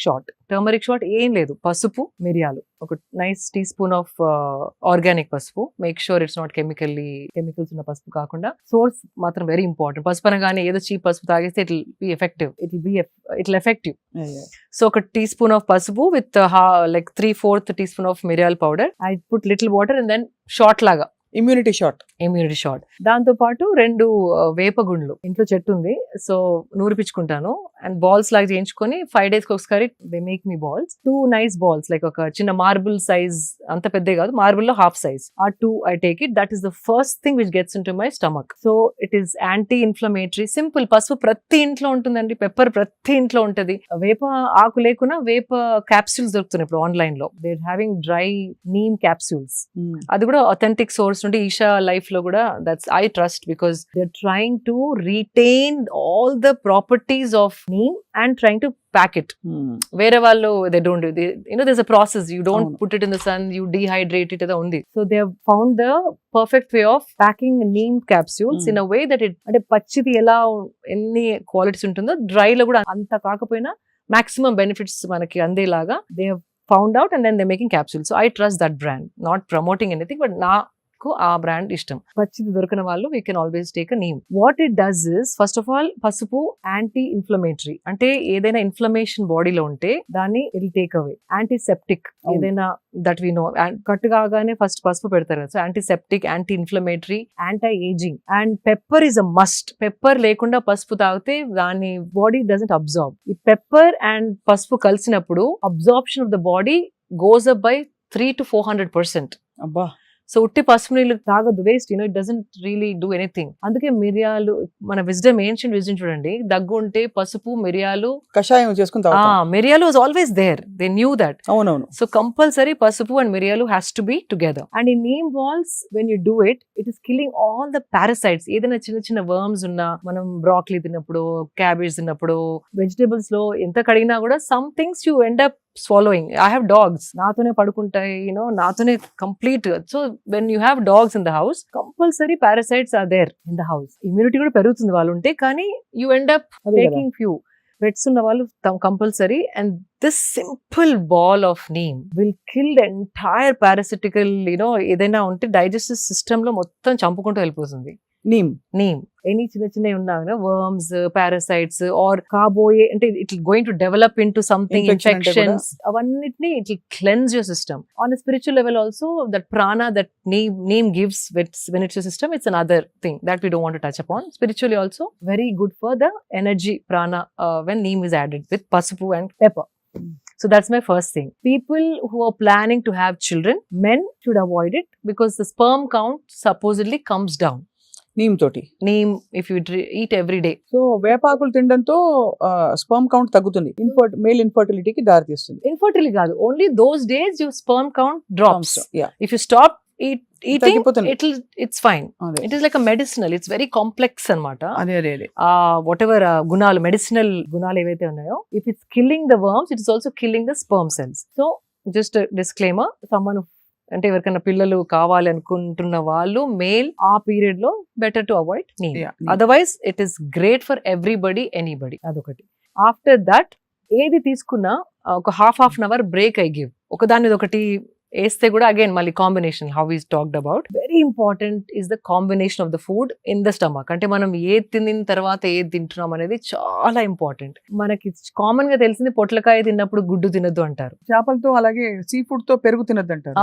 Short ఏం లేదు, పసుపు మిరియాలు, ఒక nice teaspoon of organic పసుపు. Make sure it's not chemicals ఉన్న పసుపు కాకుండా, సోర్స్ మాత్రం వెరీ ఇంపార్టెంట్. పసుపు అనగానే ఏదో చీప్ పసుపు తాగేస్తే ఇట్ ఎఫెక్టివ్. సో ఒక టీ స్పూన్ ఆఫ్ పసుపు with like 3/4 teaspoon of మిరియాల powder. I put little water and then shot లాగా ఇమ్యూనిటీ షాట్. దాంతో పాటు 2 వేపగుండ్లు, ఇంట్లో చెట్టు ఉంది, సో నూరిపించుకుంటాను అండ్ బాల్స్ లాగా చేయించుకొని 5 days ఒకసారి they make me balls. 2 nice balls, like ఒక చిన్న మార్బుల్ సైజ్, అంత పెద్ద కాదు, మార్బుల్ లో హాఫ్ సైజ్. ఆ 2 I take it. That is the first thing which gets in to my stomach. So it is anti inflammatory, simple. పసుపు ప్రతి ఇంట్లో ఉంటుందండి, పెప్పర్ ప్రతి ఇంట్లో ఉంటది. వేప ఆకు లేకున్నా వేప క్యాప్సూల్స్ దొరుకుతున్నాయి ఇప్పుడు ఆన్లైన్ లో. They having dry neem capsules. అది కూడా అథెంటిక్ సోర్స్ నుండి, ఈషా లైఫ్ లో కూడా. That's I trust, because they're trying to retain all the properties of neem and trying to pack it. Where వాళ్ళు they don't do, there's a process. You don't put it in the sun, you dehydrate it only. So they have found the perfect way of packing neem capsules in a way that it, అంటే పచ్చిది ఎలా ఎన్ని qualities ఉంటుందో, dry లో కూడా అంత కాకపోయినా maximum benefits మనకి అందేలాగా they have found out, and then they're making capsules. So I trust that brand. Not promoting anything, but ఆ బ్రాండ్ ఇష్టం. పచ్చిది దొరికిన వాళ్ళు we can always take a neem. What it does is, first of all పసుపు anti inflammatory, అంటే ఏదైనా inflammation బాడీలో ఉంటే దాన్ని ఇట్ టేక్ అవే. యాంటీసెప్టిక్, ఏదైనా దట్ వి నో, కట్టు కాగానే ఫస్ట్ పసుపు పెడతారు కదా. So antiseptic, anti inflammatory, anti ageing. And pepper is a must. Pepper లేకుండా పసుపు తాగితే దాని బాడీ డజంట్ అబ్జార్బ్. ఈ పెప్పర్ అండ్ పసుపు కలిసినప్పుడు absorption of the body goes up by 300 to 400%. అబ్బా. సో ఉట్టి పసుపు నీళ్ళు తాగదు, waste. It doesn't really do anything. అందుకే మిరియాలు, మన విజ్డమ్, ఏన్షియంట్ విజ్డమ్ చూడండి, దగ్గు ఉంటే పసుపు మిరియాలు కషాయం చేసుకుని మిరియాలు was always there, they knew that. అవునవును. సో కంపల్సరీ పసుపు అండ్ మిరియాలు has to be together. And ఈ neem balls when you do it is killing all the parasites. ఏదైనా చిన్న చిన్న వర్మ్స్ ఉన్నా, మనం బ్రాక్లీ తిన్నప్పుడు, క్యాబేజ్ తిన్నప్పుడు, వెజిటేబుల్స్ లో ఎంత కడిగినా కూడా some things you end up swallowing. I have dogs, నాతోనే పడుకుంటాయి, నాతోనే complete. So when you have dogs in the house, compulsory parasites are there in the house. Immunity కూడా పెరుగుతుంది వాళ్ళు ఉంటే, కానీ you end up taking few. Pets ఉన్న వాళ్ళు compulsory. And this simple ball of neem will kill the entire parasitical, ఏదైనా ఉంటే digestive system లో మొత్తం చంపుకుంటూ వెళ్ళిపోతుంది. నీమ్ ఎనీ చిన్న ఉన్నా వర్మ్స్, పారాసైట్స్ ఆర్ కాబోయే, అంటే it going to develop into something, infections, అవన్నిటిని it cleanse your system. On a spiritual level also, that prana that neem gives when it's your system, it's another thing that we don't want to touch upon. Spiritually also very good for the energy prana when neem is added with pasupu and pepper. So that's my first thing. People who are planning to have children, men should avoid it, because the sperm count supposedly comes down. Neem if you eat every day. So వేపాకులు తినడంతో sperm count తగ్గుతుంది, male ఇన్ఫర్టిలిటీకి దారితీస్తుంది. Infertility కాదు, only those days your sperm count drops. If you stop eating, it's fine. It is like a medicinal, it's very complex anamata. Whatever gunalu, medicinal gunalu evaithe unnayo, if it's killing the worms, it is also killing the sperm cells. So just a disclaimer, someone అంటే ఎవరికైనా పిల్లలు కావాలి అనుకుంటున్న వాళ్ళు, male, ఆ period లో better to avoid neem. Otherwise it is great for everybody, anybody. అదొకటి. After that ఏది తీసుకున్నా ఒక half an hour break I give. ఒకదాని మీద ఒకటి వేస్తే కూడా అగైన్ మళ్ళీ combination, how is talked about, very important is the combination of the food in the stomach. అంటే మనం ఏది తిన్న తర్వాత ఏది తింటున్నాం అనేది చాలా ఇంపార్టెంట్. మనకి కామన్ గా తెలిసింది పొట్లకాయ తిన్నప్పుడు గుడ్డు తినద్దు అంటారు, చేపలతో అలాగే సీ ఫుడ్ తో పెరుగు తినద్దు అంటారు.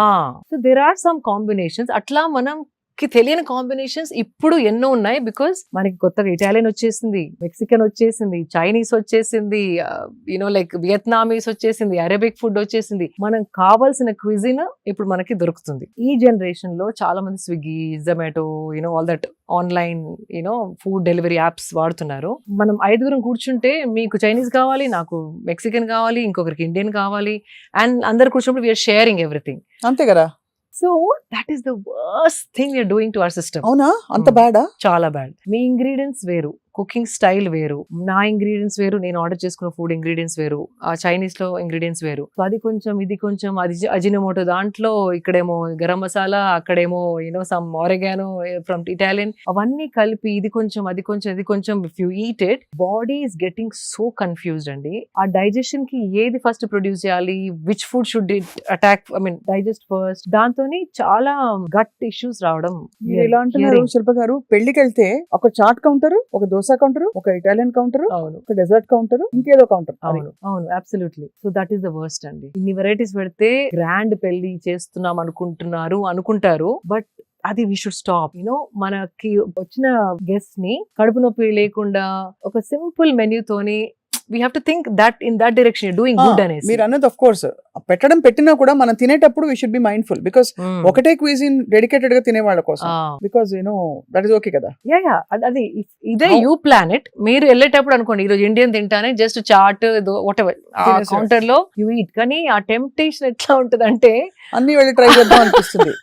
So there are some combinations. అట్లా మనం తెలియని కాంబినేషన్స్ ఇప్పుడు ఎన్నో ఉన్నాయి. బికాస్ మనకి కొత్తగా ఇటాలియన్ వచ్చేసింది, మెక్సికన్ వచ్చేసింది, చైనీస్ వచ్చేసింది, లైక్ వియత్నామీస్ వచ్చేసింది, అరబిక్ ఫుడ్ వచ్చేసింది. మనం కావాల్సిన క్విజిన్ ఇప్పుడు మనకి దొరుకుతుంది. ఈ జనరేషన్ లో చాలా మంది Swiggy, Zomato, all that online food delivery apps వాడుతున్నారు. మనం 5 కూర్చుంటే మీకు చైనీస్ కావాలి, నాకు మెక్సికన్ కావాలి, ఇంకొకరికి ఇండియన్ కావాలి, అండ్ అందరు కూర్చున్నప్పుడు వీఆర్ షేరింగ్ ఎవ్రీథింగ్. అంతే కదా. So that is the worst thing we are doing to our system. అవునా? అంత బ్యాడా? చాలా బ్యాడ్. మీ ఇంగ్రీడియంట్స్ వేరు, కుకింగ్ స్టైల్ వేరు, నా ఇంగ్రీడియంట్స్ వేరు, నేను ఆర్డర్ చేసుకున్న ఫుడ్ ఇంగ్రీడియంట్స్ వేరు, ఆ చైనీస్ లో ఇంగ్రీడియంట్స్ వేరు. సో అది కొంచెం ఇది కొంచెం, అది అజినోమోటో దాంట్లో, ఇక్కడేమో గరం మసాలా, అక్కడేమో సమ్ ఆరెగానో ఫ్రమ్ ఇటాలియన్, అవన్నీ కలిపి ఇది కొంచెం అది కొంచెం ఇది కొంచెం. If you eat it, body is getting so confused అండి. ఆ డైజెషన్ కి ఏది ఫస్ట్ ప్రొడ్యూస్ చేయాలి, which food should it attack, I mean digest first, దాంతోని చాలా గట్ ఇష్యూస్ రావడం. మీరు ఎలా అంటున్నారు శిల్ప గారు, పెళ్లికి వెళ్తే ఒక చాట్ కౌంటర్, ఒక దోశ కౌంటర్, ఒక ఇటాలియన్ కౌంటర్, అవును ఒక డెజర్ట్ కౌంటర్, ఇంకేదో కౌంటర్. అవును అవును absolutely. So that is the worst అండి. ఇన్ని వెరైటీస్ పెడితే గ్రాండ్ పెళ్లి చేస్తున్నాం అనుకుంటారు, బట్ అది వీ షుడ్ స్టాప్. మనకి వచ్చిన గెస్ట్ ని కడుపు నొప్పి లేకుండా ఒక సింపుల్ మెన్యూ తోని we have to think that in that direction you're doing good అనేసి. మీరు అన్నది ఆఫ్ కోర్స్ పెట్టినా కూడా మనం తినేటప్పుడు we should be mindful, because ఒకటే క్విజిన్ డెడికేటెడ్ గా తినే వాళ్ళ కోసం, బికాస్ దట్ ఇస్ ఓకే కదా. యా అది ఇదే యూ ప్లాన్ ఇట్. మీరు వెళ్ళేటప్పుడు అనుకోండి, ఈ రోజు ఇండియన్ తింటానే, జస్ట్ చాట్ వాట్ ఎవర్ ఆ కౌంటర్ లో యూ ఈట్. కానీ ఆ టెంప్టేషన్ ఎట్లా ఉంటది అంటే అన్ని వెళ్ళి ట్రై చేద్దాం అనిపిస్తుంది.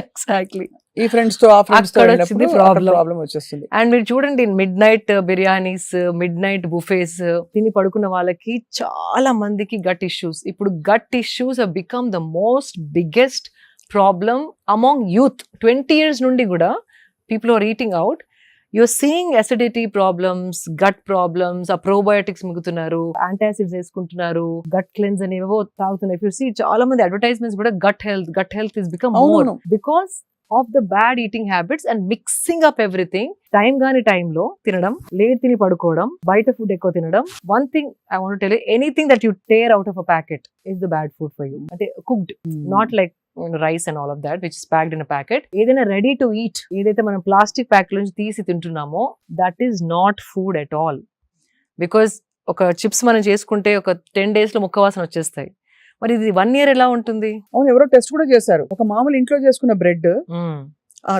ఎగ్జాక్ట్లీ. ఈ ఫ్రెండ్స్ తో ఆ ఫ్రెండ్స్ తో ప్రాబ్లం వచ్చేస్తుంది. అండ్ మీరు చూడండి, midnight biryanis, midnight buffets తిని పడుకున్న వాళ్ళకి చాలా మందికి గట్ ఇష్యూస్. ఇప్పుడు gut issues have become the most biggest problem among youth. 20 years నుండి కూడా people are eating out. You're seeing acidity problems, gut problems, ఆ probiotics మిగుతున్నారు, antacids వేసుకుంటున్నారు, gut cleanse అనేవో తాగుతున్నారు. If you see, చాలా మంది అడ్వర్టైజ్మెంట్స్ కూడా gut health is become more because of the bad eating habits and mixing up everything. Time గాని టైంలో తినడం, లేట్ తిని పడుకోవడం, బయట ఫుడ్ ఎక్కువ తినడం. One thing I want to tell you, anything that you tear out of a packet is the bad food for you. అంటే cooked, not like rice and all of that which is packed in a packet. ఏదైనా ready to eat, ఏదైతే మనం plastic pack నుంచి తీసి తింటున్నామో, that is not food at all. Because ఒక chips మనం చేసుకుంటే ఒక 10 days లో ముక్క వాసన వచ్చేస్తాయి. మరి ఇది 1 year ఎలా ఉంటుంది? అవును, ఎవరో టెస్ట్ కూడా చేశారు. ఒక మామూలు ఇంట్లో చేసుకున్న బ్రెడ్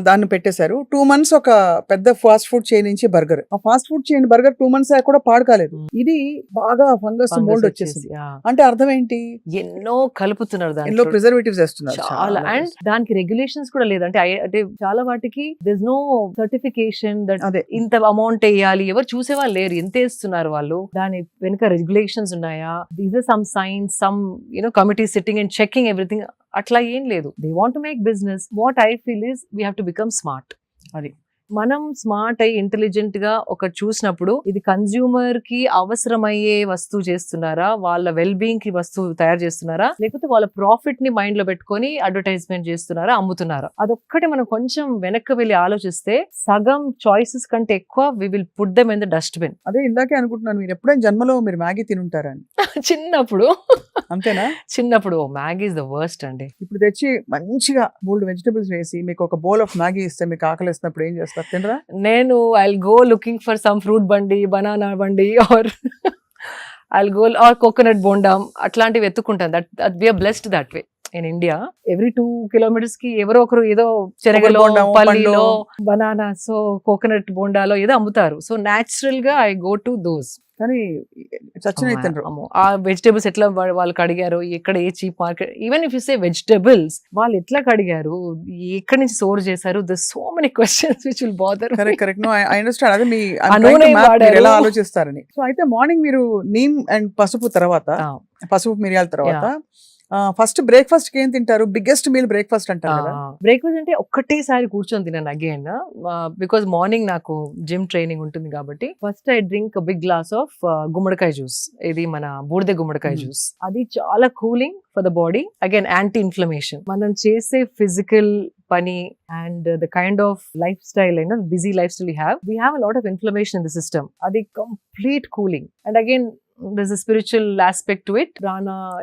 దాన్ని పెట్టేశారు. 2 months ఒక పెద్ద ఫాస్ట్ ఫుడ్ చైన్ నుంచి బర్గర్, ఆ fast food chain burger 2 months కూడా పాడు కాలేదు. ఇది బాగా ఫంగస్ మోల్డ్ వచ్చేసింది. అంటే అర్థం ఏంటి, ఎన్నో కలుపుతున్నారు, ఎన్నో ప్రిజర్వేటివ్స్ వేస్తున్నారు చాలా. అండ్ దానికి రెగ్యులేషన్స్ కూడా లేదు. అంటే చాలా వాటికి there is no certification that ఇంత అమౌంట్ వేయాలి. ఎవరు చూసేవాళ్ళు లేరు, ఎంత వేస్తున్నారు వాళ్ళు, దాని వెనుక రెగ్యులేషన్స్ ఉన్నాయా, these are some science, some committee sitting and checking everything. అట్లా ఏం లేదు. They want to make business. What I feel is we have to become smart. అది మనం స్మార్ట్ అయ్యి ఇంటెలిజెంట్ గా ఒక చూసినప్పుడు, ఇది కన్స్యూమర్ కి అవసరమయ్యే వస్తువు చేస్తున్నారా, వాళ్ళ వెల్ బీయింగ్ కి వస్తువు తయారు చేస్తున్నారా, లేకపోతే వాళ్ళ ప్రాఫిట్ ని మైండ్ లో పెట్టుకొని అడ్వర్టైజ్మెంట్ చేస్తున్నారా, అమ్ముతున్నారా, అదొక్కటి మనం కొంచెం వెనక్కి వెళ్ళి ఆలోచిస్తే సగం చాయిసెస్ కంటే ఎక్కువ we will put them in the dustbin. అదే ఇందాకే అనుకుంటున్నాను, మీరు ఎప్పుడైనా జన్మలో మీరు మ్యాగీ తినుంటారా అని. చిన్నప్పుడు అంతేనా? చిన్నప్పుడు మ్యాగీ ఇస్ ద వర్స్ట్ అండి. ఇప్పుడు తెచ్చి మంచిగా బోల్డ్ వెజిటబుల్స్ వేసి మీకు ఒక బౌల్ ఆఫ్ మ్యాగీ ఇస్తే మీకు ఆకలి వేసినప్పుడు ఏం చేస్తారు, తినరా? నేను I'll go looking for some fruit బండి, బనానా బండి, or I'll go or coconut బోండాం, అట్లాంటివి ఎత్తుకుంటాను. That we are blessed that way. In India every 2 kilometers కి ఎవరో ఒకరు ఏదో చెరగలో, పల్లిలో, బనానాస్, కోకోనట్ బోండాలో ఏదో అమ్ముతారు. సో న్యాచురల్ గా ఐ గో టు దోస్. కానీ ఆ వెజిటేబుల్స్ ఎట్లా వాళ్ళు కడిగారు, ఎక్కడ ఏ cheap market, even if you say vegetables, వాళ్ళు ఎట్లా కడిగారు, ఎక్కడి నుంచి స్టోర్ చేశారు, the so many questions which will bother. Correct. No I understand. అదే మీ ఎలా ఆలోచిస్తారని. సో అయితే మార్నింగ్ మీరు నీమ్ అండ్ పసుపు తర్వాత, పసుపు మిరియాల తర్వాత ఫస్ట్ బ్రేక్ఫాస్ట్ ఏం తింటారు? బిగ్గెస్ట్ మీల్ బ్రేక్ఫాస్ట్ అంటారు కదా. బ్రేక్ఫాస్ట్ అంటే ఒక్కటేసారి కూర్చొని తిన్నాను అగైన్, బికాస్ మార్నింగ్ నాకు జిమ్ ట్రైనింగ్ ఉంటుంది కాబట్టి. First I drink big glass of గుమ్మడికాయ జ్యూస్. ఇది మన బూడిద గుమ్మడికాయ జ్యూస్. అది చాలా cooling for the body. Again anti inflammation. మనం చేసే ఫిజికల్ పని and the kind of lifestyle, busy lifestyle we have a lot of inflammation in the system. Adi complete cooling. And again, there's a spiritual aspect to it.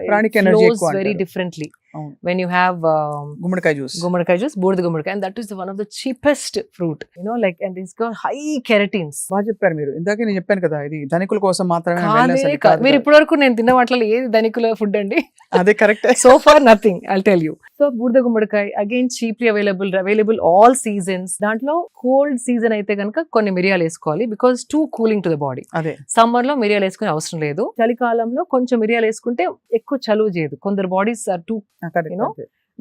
Pranic energy flows very differently when you have gummadikai juice, బూడిద గుమ్మడికాయ, and that is one of the cheapest fruit, and it's got high keratins. బాగా చెప్పారు మీరు. ఇందాక నేను చెప్పాను కదా, ఇది ధనికుల కోసం మాత్రమే. మీరు ఇప్పటి వరకు నేను తిన్న వాటిలో ఏది ధనికుల ఫుడ్ అండి? అదే correct. So far nothing, I'll tell you. So బూడిద గుమ్మడికాయ again cheaply available all seasons. దాంట్లో కోల్డ్ సీజన్ అయితే కనుక కొన్ని మిరియాలు వేసుకోవాలి, because too cooling to the body. అదే సమ్మర్ లో మిరియాలు వేసుకునే అవసరం లేదు. చలికాలంలో కొంచెం మిరియాలు వేసుకుంటే ఎక్కువ చలువ చేయదు. కొందరు bodies are too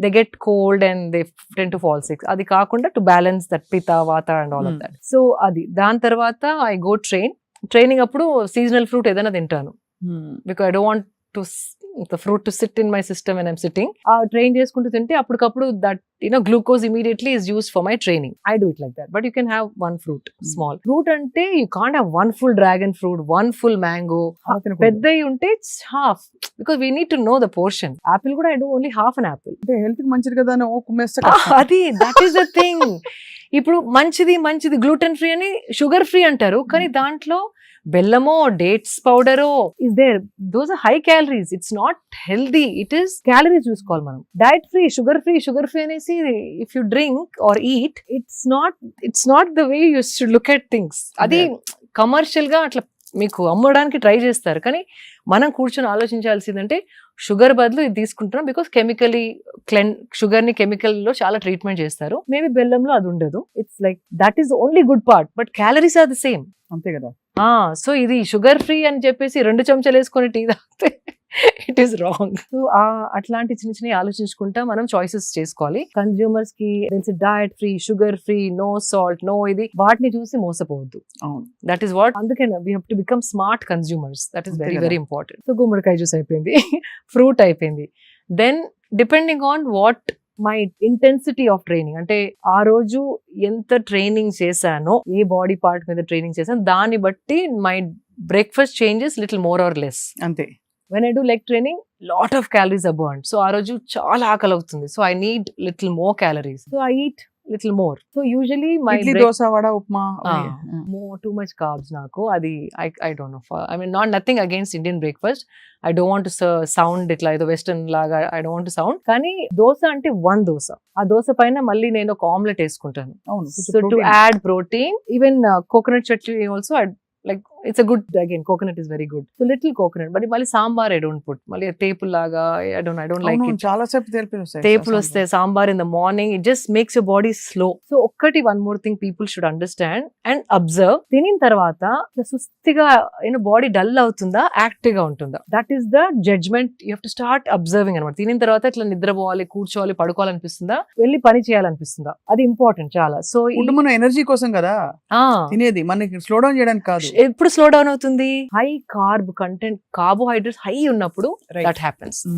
they get cold and they tend to fall sick. అది కాకుండా to balance that pitta vata and all of that. So అది దాని తర్వాత ఐ గో ట్రైనింగ్ అప్పుడు సీజనల్ ఫ్రూట్ ఏదైనా తింటాను, because I don't want to the fruit to sit in my system when I'm sitting. Train చేసుకుంటూ తింటే అప్పటికప్పుడు that glucose immediately is used for my training. I do it like that. But you can have one fruit, small. Fruit అంటే you can't have one full dragon fruit, one full mango. పెద్దవి ఉంటే it's half, because we need to know the portion. Apple కూడా I do only half an apple. అంటే health కి మంచిది కదా అని కుమ్మేస్తే అది that is the thing. ఇప్పుడు మంచిది గ్లూటెన్ ఫ్రీ అని షుగర్ ఫ్రీ అంటారు, కానీ దాంట్లో బెల్లమో డేట్స్ పౌడరో is there, those are high calories. It's not healthy. It is calories చూసుకోవాలి మనం. డైట్ ఫ్రీ షుగర్ ఫ్రీ అనేసి if you drink or eat, it's not the way you should look at things. అది commercial గా అట్లా మీకు అమ్మడానికి try చేస్తారు, కానీ మనం కూర్చొని ఆలోచించాల్సిందంటే షుగర్ బదులు ఇది తీసుకుంటున్నాం, బికాస్ షుగర్ ని కెమికల్ లో చాలా ట్రీట్మెంట్ చేస్తారు. మేబీ బెల్లంలో అది ఉండదు. It's like that is only good part, but calories are the same. అంతే కదా. సో ఇది షుగర్ ఫ్రీ అని చెప్పేసి 2 చెంచాలు వేసుకొని టీ తాగితే ఇట్ ఈస్ రాంగ్. సో అట్లాంటి చిన్న ఆలోచించుకుంటా మనం చాయిసెస్ చేసుకోవాలి. కన్స్యూమర్స్ కి తెలిసి diet free, sugar free, no salt, no ఇది, వాటిని చూసి మోసపోవద్దు. దట్ ఈస్ వాట్, అందుకే we have to become smart consumers. That is very very important. So గుమ్మడికాయ జ్యూస్ అయిపోయింది, ఫ్రూట్ అయిపోయింది. Then depending on what my intensity of training, అంటే ఆ రోజు ఎంత ట్రైనింగ్ చేశానో, ఏ బాడీ పార్ట్ మీద ట్రైనింగ్ చేశానో దాన్ని బట్టి my breakfast changes little more or less. అంతే. When I do leg training, lot of calories are burned. So ఆ రోజు చాలా ఆకలి అవుతుంది. So I need little more calories. So I eat little more. So usually my idli, dosa, vada, upma, too much carbs నాకు. అది I don't know. I mean, nothing against Indian breakfast. I don't want to sound ఇట్లా ఏదో western లాగా. I don't want to sound. కానీ దోస అంటే one dosa. ఆ దోస పైన మళ్ళీ నేను ఒక ఆమ్లెట్ వేసుకుంటాను. So to add protein, even coconut chutney also like it's a good, again coconut is very good, so little coconut. But mali sambar I don't put, mali tepul laga I don't like it. Chaala sepu tepul vaste sambar in the morning, it just makes your body slow. So okkati one more thing people should understand and observe, tinin tarvata sustiga body dull avutunda, active ga untunda, that is the judgment you have to start observing anamata. Tinin tarvata itla nidra povali, కూర్చోవాలి, పడుకోవాలి అనిపిస్తుందా, వెళ్ళి పని చేయాలి అనిపిస్తుందా, అది important చాలా. So మన ఎనర్జీ కోసం కదా తినేది, మనకి స్లో డౌన్ చేయడానికి కాదు. ఎప్పుడు స్లో డౌన్ అవుతుంది, high carb content, carbohydrates high ఉన్నప్పుడు దట్ హ్యాపెన్స్.